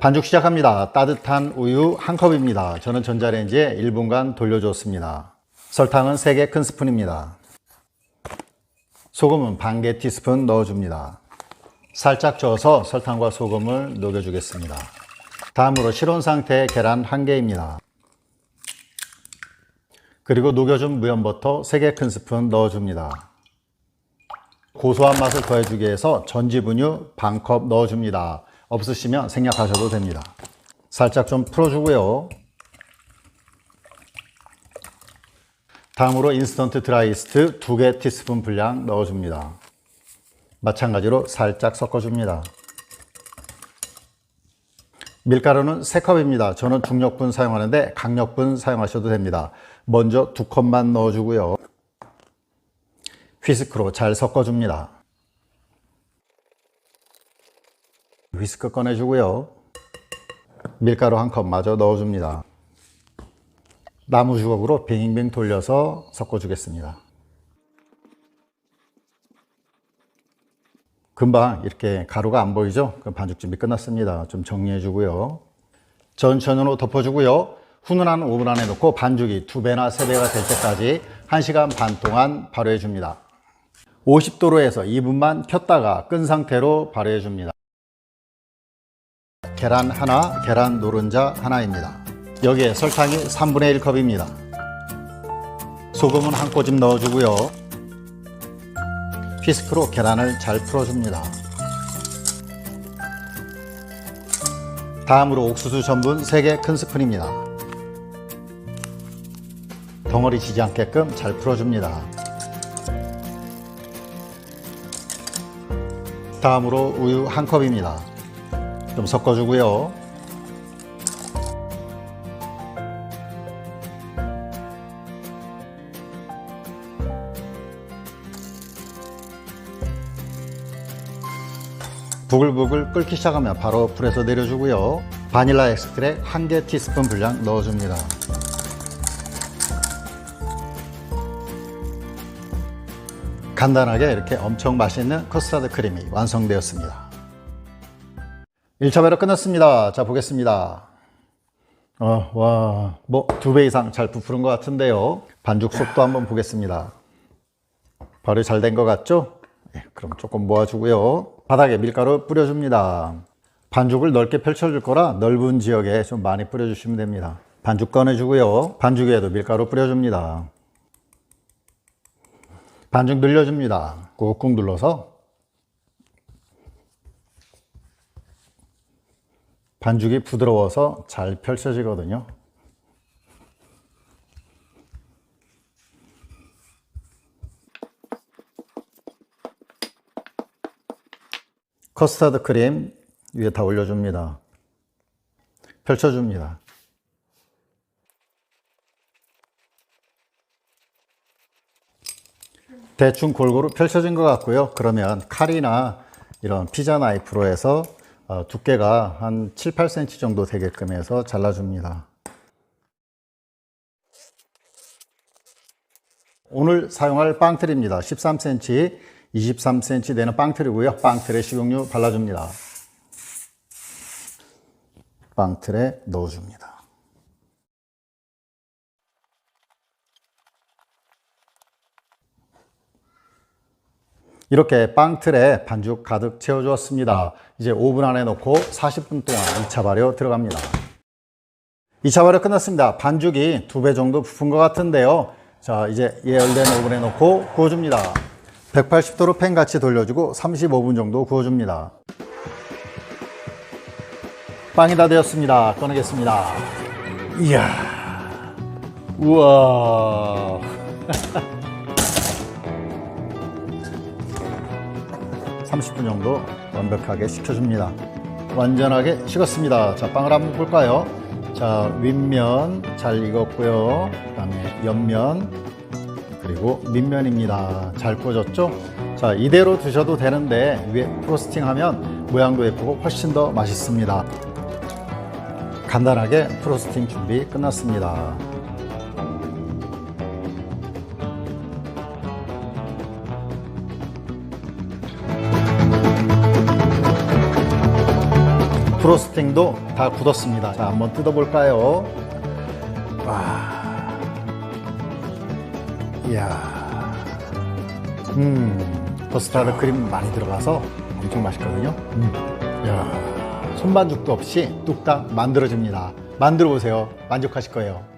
반죽 시작합니다. 따뜻한 우유 1컵입니다. 저는 전자레인지에 1분간 돌려줬습니다. 설탕은 3개 큰 스푼입니다. 소금은 반 개 티스푼 넣어줍니다. 살짝 저어서 설탕과 소금을 녹여주겠습니다. 다음으로 실온 상태의 계란 1개입니다. 그리고 녹여준 무염버터 3개 큰 스푼 넣어줍니다. 고소한 맛을 더해주기 위해서 전지분유 반컵 넣어줍니다. 없으시면 생략하셔도 됩니다. 살짝 좀 풀어주고요. 다음으로 인스턴트 드라이이스트 2개 티스푼 분량 넣어줍니다. 마찬가지로 살짝 섞어줍니다. 밀가루는 3컵입니다. 저는 중력분 사용하는데 강력분 사용하셔도 됩니다. 먼저 2컵만 넣어주고요. 휘스크로 잘 섞어줍니다. 휘스크 꺼내주고요. 밀가루 1컵 마저 넣어줍니다. 나무 주걱으로 빙빙 돌려서 섞어주겠습니다. 금방 이렇게 가루가 안 보이죠? 그럼 반죽 준비 끝났습니다. 좀 정리해주고요. 전천으로 덮어주고요. 훈훈한 오븐 안에 넣고 반죽이 2배나 3배가 될 때까지 1시간 반 동안 발효해줍니다. 50도로 해서 2분만 켰다가 끈 상태로 발효해줍니다. 계란 하나, 계란 노른자 하나입니다. 여기에 설탕이 3분의 1컵입니다. 소금은 한 꼬집 넣어주고요. 휘스크로 계란을 잘 풀어줍니다. 다음으로 옥수수 전분 3개 큰 스푼입니다. 덩어리 지지 않게끔 잘 풀어줍니다. 다음으로 우유 1컵입니다. 좀 섞어주고요. 부글부글 끓기 시작하면 바로 불에서 내려주고요. 바닐라 엑스트랙 1개 티스푼 분량 넣어줍니다. 간단하게 이렇게 엄청 맛있는 커스터드 크림이 완성되었습니다. 1차 발효 끝났습니다. 자, 보겠습니다. 와, 뭐 2배 이상 잘 부풀은 것 같은데요. 반죽 속도 한번 보겠습니다. 발효 잘 된 것 같죠? 네, 그럼 조금 모아주고요. 바닥에 밀가루 뿌려줍니다. 반죽을 넓게 펼쳐줄 거라 넓은 지역에 좀 많이 뿌려주시면 됩니다. 반죽 꺼내주고요. 반죽 위에도 밀가루 뿌려줍니다. 반죽 늘려줍니다. 꾹꾹 눌러서 반죽이 부드러워서 잘 펼쳐지거든요. 커스터드 크림 위에 다 올려줍니다. 펼쳐줍니다. 대충 골고루 펼쳐진 것 같고요. 그러면 칼이나 이런 피자 나이프로 해서 두께가 한 7, 8cm 정도 되게끔 해서 잘라줍니다. 오늘 사용할 빵틀입니다. 13cm, 23cm 되는 빵틀이고요. 빵틀에 식용유 발라줍니다. 빵틀에 넣어줍니다. 이렇게 빵틀에 반죽 가득 채워주었습니다. 이제 오븐 안에 넣고 40분 동안 2차 발효 들어갑니다. 2차 발효 끝났습니다. 반죽이 2배 정도 부푼 것 같은데요. 자, 이제 예열된 오븐에 넣고 구워줍니다. 180도로 팬같이 돌려주고 35분 정도 구워줍니다. 빵이 다 되었습니다. 꺼내겠습니다. 이야, 우와. 30분 정도 완벽하게 식혀줍니다. 완전하게 식었습니다. 자, 빵을 한번 볼까요? 자, 윗면 잘 익었고요. 그 다음에 옆면, 그리고 밑면입니다. 잘 구워졌죠? 자, 이대로 드셔도 되는데 위에 프로스팅 하면 모양도 예쁘고 훨씬 더 맛있습니다. 간단하게 프로스팅 준비 끝났습니다. 프로스팅도 다 굳었습니다. 자, 한번 뜯어볼까요? 와. 이야. 커스타드 크림 많이 들어가서 엄청 맛있거든요. 이야. 손반죽도 없이 뚝딱 만들어집니다. 만들어 보세요. 만족하실 거예요.